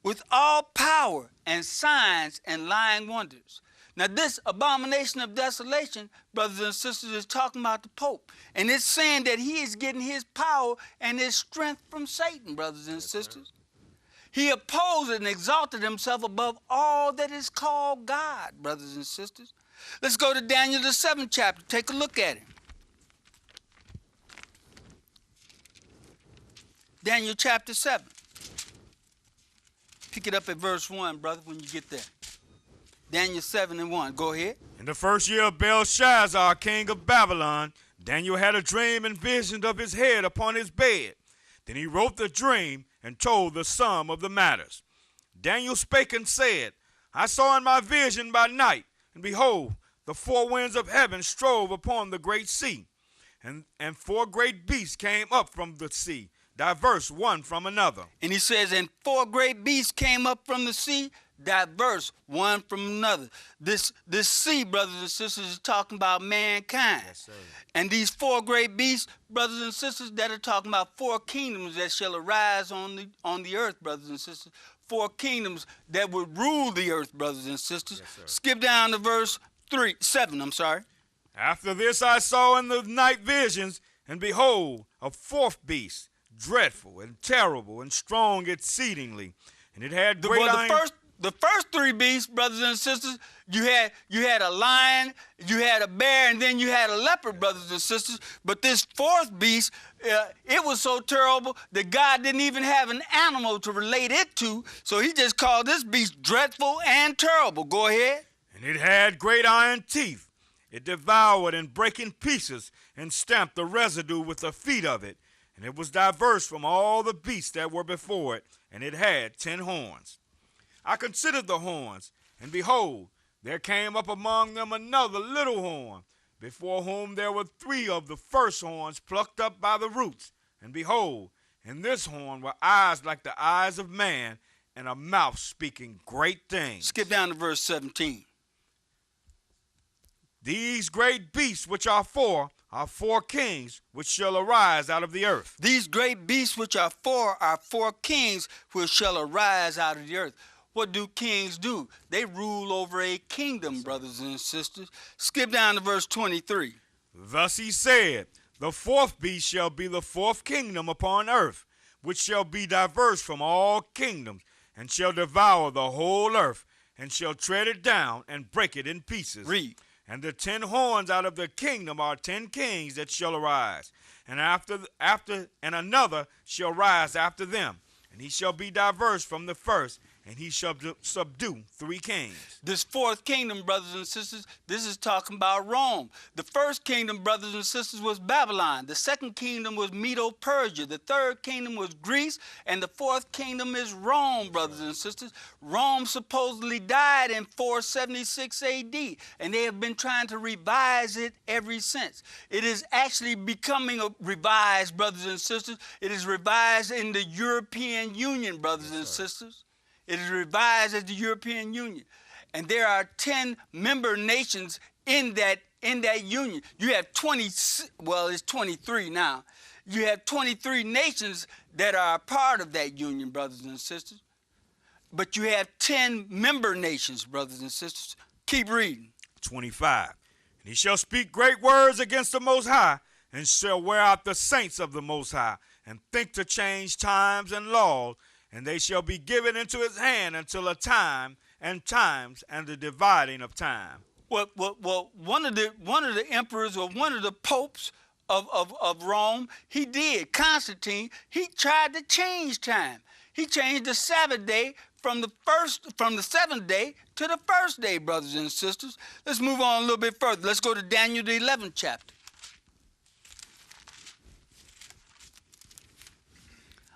With all power and signs and lying wonders. Now this abomination of desolation, brothers and sisters, is talking about the Pope. And it's saying that he is getting his power and his strength from Satan, brothers and sisters. He opposed and exalted himself above all that is called God, brothers and sisters. Let's go to Daniel, the 7th chapter. Take a look at it. Daniel chapter 7. Pick it up at verse 1, brother, when you get there. Daniel 7 and 1. Go ahead. In the first year of Belshazzar, king of Babylon, Daniel had a dream and vision of his head upon his bed. Then he wrote the dream and told the sum of the matters. Daniel spake and said, I saw in my vision by night, and behold, the four winds of heaven strove upon the great sea, and four great beasts came up from the sea, diverse one from another. And he says, and four great beasts came up from the sea, diverse one from another. This sea, brothers and sisters, is talking about mankind. Yes, sir. And these four great beasts, brothers and sisters, that are talking about four kingdoms that shall arise on the earth, brothers and sisters. Four kingdoms that would rule the earth, brothers and sisters. Yes, sir. Skip down to verse 7. After this I saw in the night visions, and behold, a fourth beast, dreadful and terrible and strong exceedingly, and it had great iron. The first three beasts, brothers and sisters, you had a lion, you had a bear, and then you had a leopard, brothers and sisters. But this fourth beast, it was so terrible that God didn't even have an animal to relate it to, so he just called this beast dreadful and terrible. Go ahead. And it had great iron teeth. It devoured and brake in pieces, and stamped the residue with the feet of it. And it was diverse from all the beasts that were before it, and it had 10 horns. I considered the horns, and behold, there came up among them another little horn, before whom there were 3 of the first horns plucked up by the roots. And behold, in this horn were eyes like the eyes of man, and a mouth speaking great things. Skip down to verse 17. These great beasts which are four kings which shall arise out of the earth. These great beasts which are four kings which shall arise out of the earth. What do kings do? They rule over a kingdom, brothers and sisters. Skip down to verse 23. Thus he said, the fourth beast shall be the fourth kingdom upon earth, which shall be diverse from all kingdoms, and shall devour the whole earth, and shall tread it down and break it in pieces. Read. And the 10 horns out of the kingdom are 10 kings that shall arise, and and another shall rise after them, and he shall be diverse from the first, and he shall subdue 3 kings. This fourth kingdom, brothers and sisters, this is talking about Rome. The first kingdom, brothers and sisters, was Babylon. The second kingdom was Medo-Persia. The third kingdom was Greece. And the fourth kingdom is Rome, brothers and sisters. Rome supposedly died in 476 AD, and they have been trying to revise it ever since. It is actually becoming revised, brothers and sisters. It is revised in the European Union, brothers and sisters. It is revised as the European Union. And there are 10 member nations in that union. You have 23 now. You have 23 nations that are a part of that union, brothers and sisters. But you have 10 member nations, brothers and sisters. Keep reading. 25. And he shall speak great words against the Most High, and shall wear out the saints of the Most High, and think to change times and laws, and they shall be given into his hand until a time and times and the dividing of time. Well, one of the emperors or one of the popes of Rome, he did. Constantine, he tried to change time. He changed the Sabbath day from the 7th day to the first day, brothers and sisters. Let's move on a little bit further. Let's go to Daniel, the 11th chapter.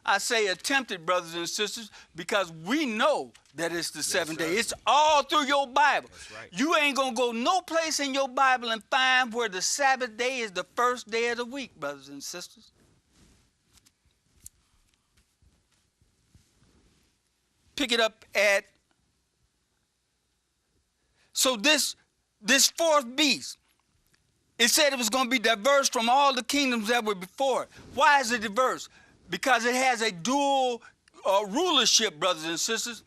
I say attempted, brothers and sisters, because we know that it's the seventh day. It's all through your Bible. That's right. You ain't going to go no place in your Bible and find where the Sabbath day is the first day of the week, brothers and sisters. Pick it up at, so this fourth beast, it said it was going to be diverse from all the kingdoms that were before it. Why is it diverse? Because it has a dual rulership, brothers and sisters.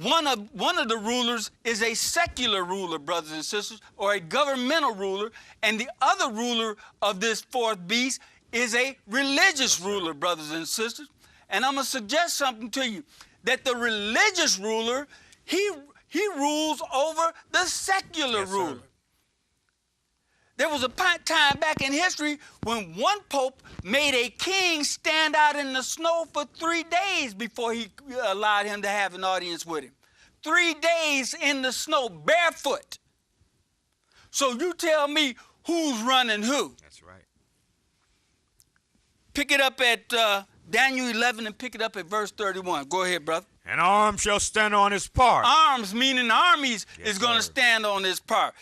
One of the rulers is a secular ruler, brothers and sisters, or a governmental ruler, and the other ruler of this fourth beast is a religious ruler, brothers and sisters. And I'm going to suggest something to you, that the religious ruler, he rules over the secular ruler. There was a time back in history when one pope made a king stand out in the snow for 3 days before he allowed him to have an audience with him. 3 days in the snow, barefoot. So you tell me who's running who. That's right. Pick it up at Daniel 11 and pick it up at verse 31. Go ahead, brother. An arm shall stand on his part. Arms, meaning armies, is going to stand on his part.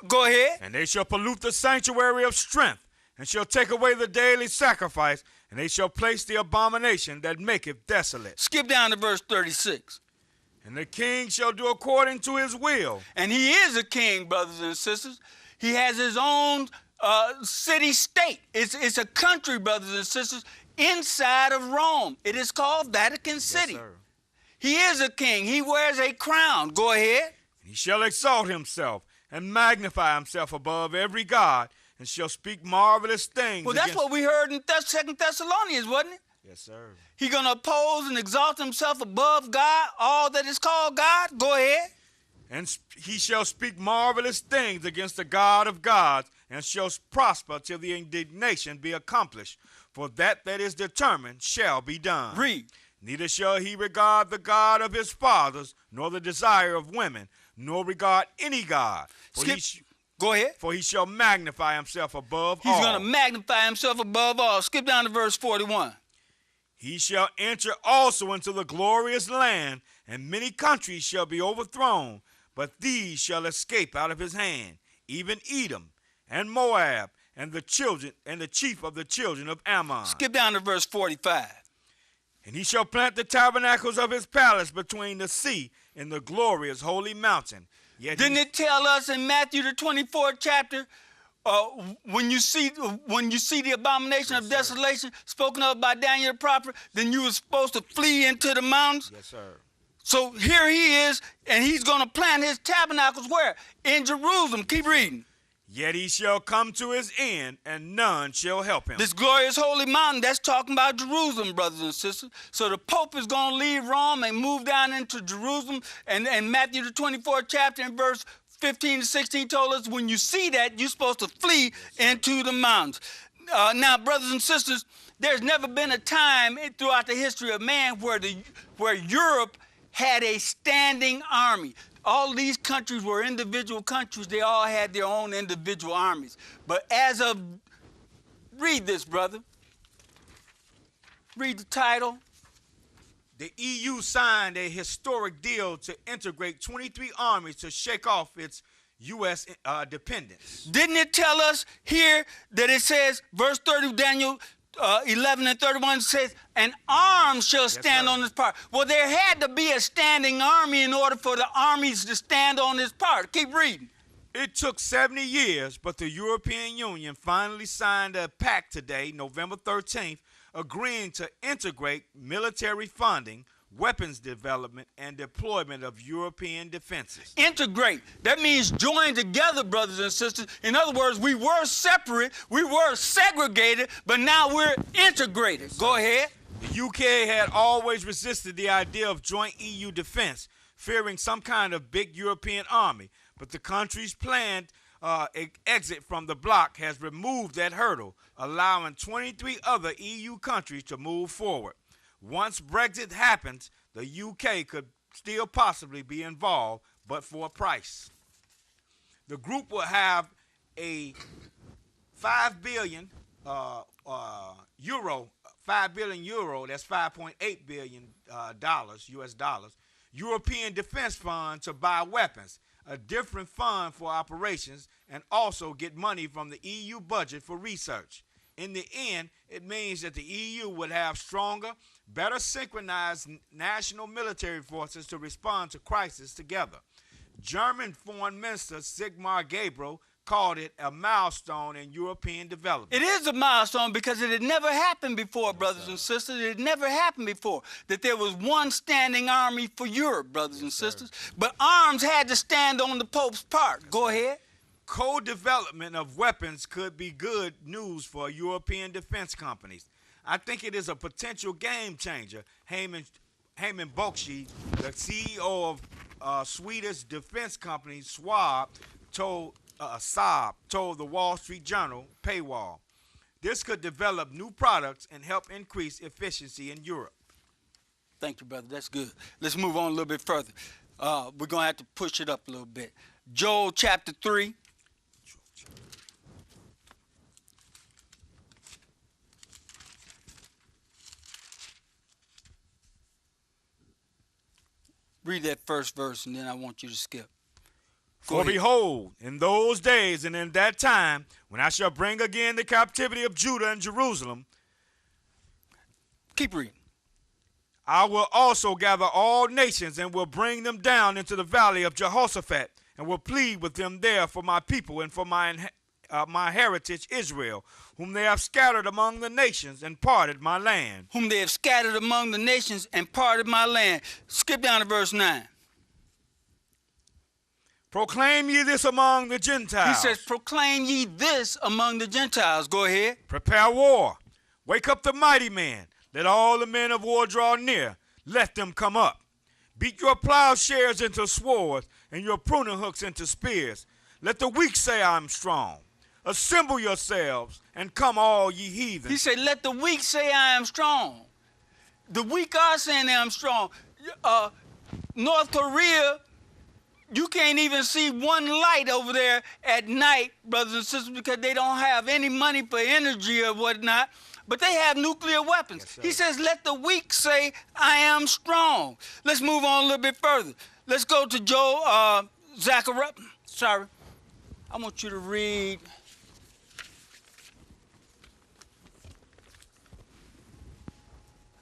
Go ahead. And they shall pollute the sanctuary of strength, and shall take away the daily sacrifice, and they shall place the abomination that maketh desolate. Skip down to verse 36. And the king shall do according to his will. And he is a king, brothers and sisters. He has his own city-state. It's a country, brothers and sisters, inside of Rome. It is called Vatican City. Yes, sir. He is a king. He wears a crown. Go ahead. He shall exalt himself and magnify himself above every god, and shall speak marvelous things. Well, that's what we heard in 2 Thessalonians, wasn't it? Yes, sir. He's going to oppose and exalt himself above God, all that is called God. Go ahead. And he shall speak marvelous things against the God of gods, and shall prosper till the indignation be accomplished. For that is determined shall be done. Read. Neither shall he regard the God of his fathers, nor the desire of women, nor regard any God. Go ahead. For he shall magnify himself above all. He's going to magnify himself above all. Skip down to verse 41. He shall enter also into the glorious land, and many countries shall be overthrown, but these shall escape out of his hand, even Edom and Moab, and the chief of the children of Ammon. Skip down to verse 45. And he shall plant the tabernacles of his palace between the sea and the glorious holy mountain. Yet Didn't it tell us in Matthew the 24th chapter, when you see the abomination of desolation spoken of by Daniel the prophet, then you were supposed to flee into the mountains? Yes, sir. So here he is, and he's going to plant his tabernacles where? In Jerusalem. Keep reading. Yet he shall come to his end, and none shall help him. This glorious holy mountain, that's talking about Jerusalem, brothers and sisters. So the Pope is going to leave Rome and move down into Jerusalem. And Matthew the 24th chapter and verse 15 to 16 told us when you see that, you're supposed to flee into the mountains. Now, brothers and sisters, there's never been a time throughout the history of man where Europe had a standing army. All these countries were individual countries. They all had their own individual armies. But as of, read this, brother. Read the title. The EU signed a historic deal to integrate 23 armies to shake off its U.S. dependence. Didn't it tell us here that it says, verse 30 of Daniel 11 and 31 says, an arm shall stand on this part. Well, there had to be a standing army in order for the armies to stand on this part. Keep reading. It took 70 years, but the European Union finally signed a pact today, November 13th, agreeing to integrate military funding, weapons development, and deployment of European defenses. Integrate. That means join together, brothers and sisters. In other words, we were separate, we were segregated, but now we're integrated. Go ahead. The UK had always resisted the idea of joint EU defense, fearing some kind of big European army, but the country's planned exit from the bloc has removed that hurdle, allowing 23 other EU countries to move forward. Once Brexit happens, the UK could still possibly be involved, but for a price. The group will have a €5 billion 5 billion euro, that's 5.8 billion dollars, US dollars, European Defense Fund to buy weapons, a different fund for operations, and also get money from the EU budget for research. In the end, it means that the EU would have stronger, better synchronized national military forces to respond to crises together. German Foreign Minister Sigmar Gabriel called it a milestone in European development. It is a milestone because it had never happened before, brothers and sisters. It had never happened before that there was one standing army for Europe, brothers and sisters. But arms had to stand on the Pope's part. Go ahead. Co-development of weapons could be good news for European defense companies. I think it is a potential game changer. Heyman Bokshi, the CEO of Swedish defense company Saab, told the Wall Street Journal paywall. This could develop new products and help increase efficiency in Europe. Thank you, brother. That's good. Let's move on a little bit further. We're going to have to push it up a little bit. Joel chapter 3. Read that first verse, and then I want you to skip. For behold, in those days and in that time, when I shall bring again the captivity of Judah and Jerusalem, keep reading. I will also gather all nations and will bring them down into the valley of Jehoshaphat, and will plead with them there for my people and for my heritage Israel, whom they have scattered among the nations and parted my land. Whom they have scattered among the nations and parted my land. Skip down to verse 9. Proclaim ye this among the Gentiles. He says, proclaim ye this among the Gentiles. Go ahead. Prepare war. Wake up the mighty men. Let all the men of war draw near. Let them come up. Beat your plowshares into swords and your pruning hooks into spears. Let the weak say, I am strong. Assemble yourselves and come, all ye heathens. He said, let the weak say, I am strong. The weak are saying, I am strong. North Korea, you can't even see one light over there at night, brothers and sisters, because they don't have any money for energy or whatnot, but they have nuclear weapons. Yes, he says, let the weak say, I am strong. Let's move on a little bit further. Let's go to Zechariah. Sorry. I want you to read.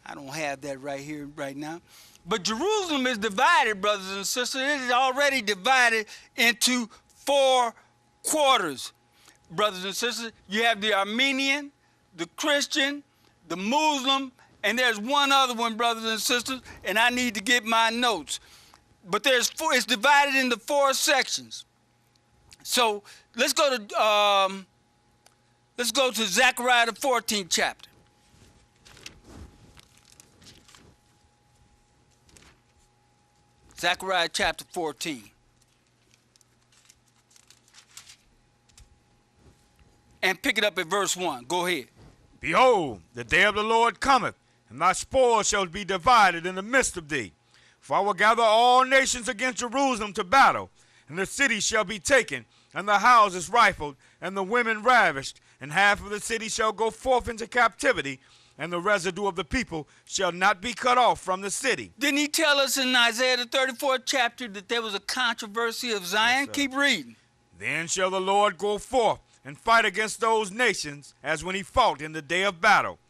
I don't have that right here, right now. But Jerusalem is divided, brothers and sisters. It is already divided into 4 quarters, brothers and sisters. You have the Armenian, the Christian, the Muslim, and there's one other one, brothers and sisters, and I need to get my notes. But it's divided into 4 sections. So let's go to Zechariah the 14th chapter. Zechariah chapter 14. And pick it up at verse 1. Go ahead. Behold, the day of the Lord cometh, and thy spoil shall be divided in the midst of thee. For I will gather all nations against Jerusalem to battle, and the city shall be taken, and the houses rifled, and the women ravished, and half of the city shall go forth into captivity, and the residue of the people shall not be cut off from the city. Didn't he tell us in Isaiah the 34th chapter that there was a controversy of Zion? Yes, keep reading. Then shall the Lord go forth and fight against those nations as when he fought in the day of battle.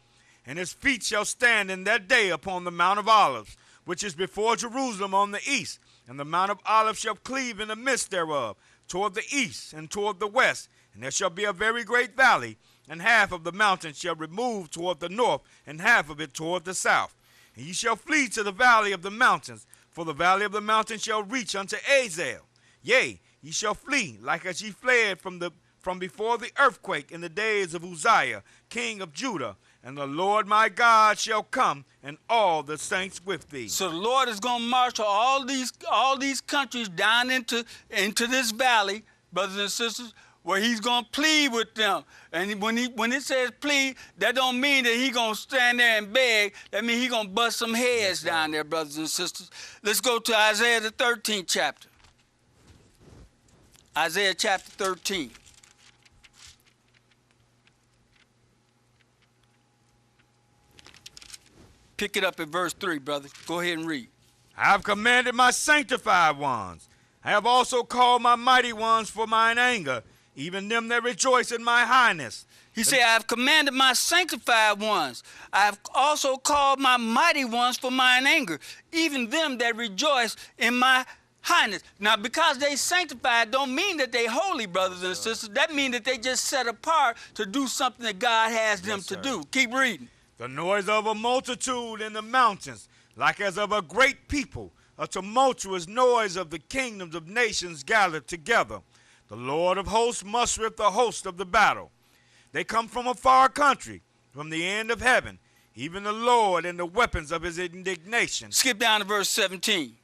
And his feet shall stand in that day upon the Mount of Olives, which is before Jerusalem on the east. And the Mount of Olives shall cleave in the midst thereof, toward the east and toward the west. And there shall be a very great valley, and half of the mountain shall remove toward the north, and half of it toward the south. And ye shall flee to the valley of the mountains, for the valley of the mountains shall reach unto Azel. Yea, ye shall flee, like as ye fled from before the earthquake in the days of Uzziah, king of Judah. And the Lord my God shall come, and all the saints with thee. So the Lord is going to marshal all these countries down into this valley, brothers and sisters, where he's going to plead with them. And when it says plead, that don't mean that he's going to stand there and beg. That means he's going to bust some heads down there, brothers and sisters. Let's go to Isaiah the 13th chapter. Isaiah chapter 13. Pick it up at verse 3, brother. Go ahead and read. I have commanded my sanctified ones. I have also called my mighty ones for mine anger, even them that rejoice in my highness. He said, I have commanded my sanctified ones. I have also called my mighty ones for mine anger, even them that rejoice in my highness. Now, because they sanctified don't mean that they holy, brothers and sisters. That means that they just set apart to do something that God has them to do. Keep reading. The noise of a multitude in the mountains, like as of a great people, a tumultuous noise of the kingdoms of nations gathered together. The Lord of hosts mustereth the host of the battle. They come from a far country, from the end of heaven, even the Lord and the weapons of his indignation. Skip down to verse 17.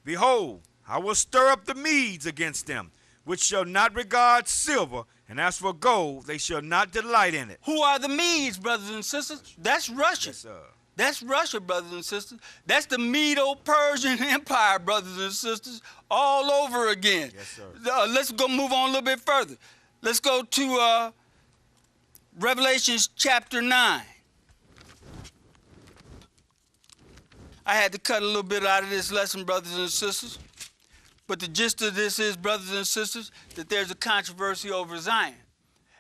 Behold, I will stir up the Medes against them, which shall not regard silver, and as for gold, they shall not delight in it. Who are the Medes, brothers and sisters? That's Russia. Yes, sir. That's Russia, brothers and sisters. That's the Medo-Persian Empire, brothers and sisters, all over again. Yes, sir. Let's go move on a little bit further. Let's go to Revelation chapter 9. I had to cut a little bit out of this lesson, brothers and sisters. But the gist of this is, brothers and sisters, that there's a controversy over Zion.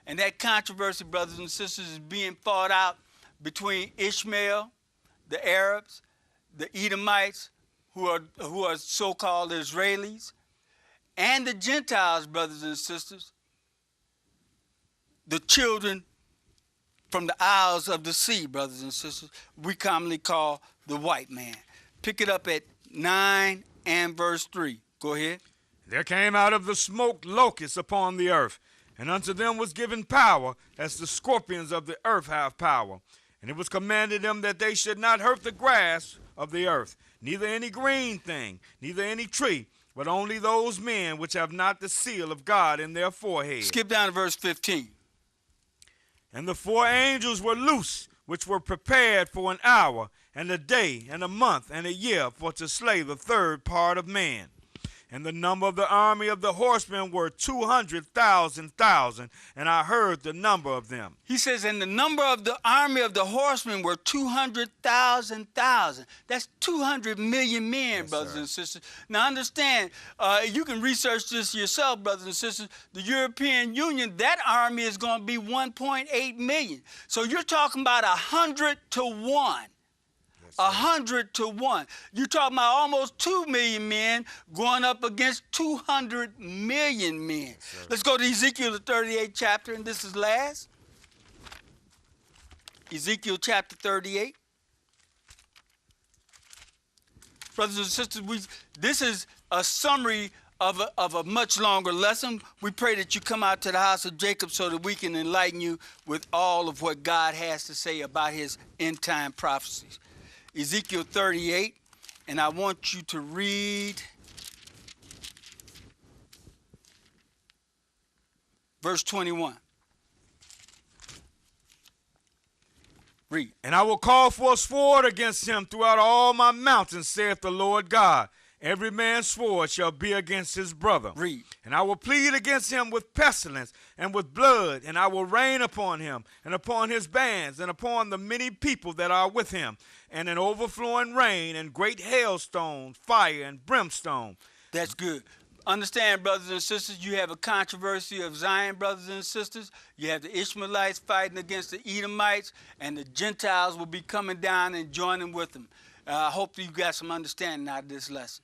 And that controversy, brothers and sisters, is being fought out between Ishmael, the Arabs, the Edomites, who are so-called Israelis, and the Gentiles, brothers and sisters, the children from the isles of the sea, brothers and sisters, we commonly call the white man. Pick it up at 9 and verse 3. Go ahead. There came out of the smoke locusts upon the earth, and unto them was given power, as the scorpions of the earth have power. And it was commanded them that they should not hurt the grass of the earth, neither any green thing, neither any tree, but only those men which have not the seal of God in their forehead. Skip down to verse 15. And the 4 angels were loose, which were prepared for an hour, and a day, and a month, and a year, for to slay the third part of man. And the number of the army of the horsemen were 200,000, and I heard the number of them. He says, and the number of the army of the horsemen were 200,000. That's 200 million men, Yes, brothers sir. and sisters. Now understand, you can research this yourself, brothers and sisters. The European Union, that army is going to be 1.8 million. So you're talking about 100 to 1. 100 to 1. You're talking about almost 2 million men going up against 200 million men. Yes, let's go to Ezekiel, the 38th chapter, and this is last. Ezekiel chapter 38. Brothers and sisters, this is a summary of a much longer lesson. We pray that you come out to the house of Jacob so that we can enlighten you with all of what God has to say about his end-time prophecies. Ezekiel 38, and I want you to read verse 21. Read. And I will call for a sword against him throughout all my mountains, saith the Lord God. Every man's sword shall be against his brother. Read. And I will plead against him with pestilence and with blood, and I will rain upon him, and upon his bands, and upon the many people that are with him, and an overflowing rain, and great hailstones, fire, and brimstone. That's good. Understand, brothers and sisters, you have a controversy of Zion, brothers and sisters. You have the Ishmaelites fighting against the Edomites, and the Gentiles will be coming down and joining with them. I hope you got some understanding out of this lesson.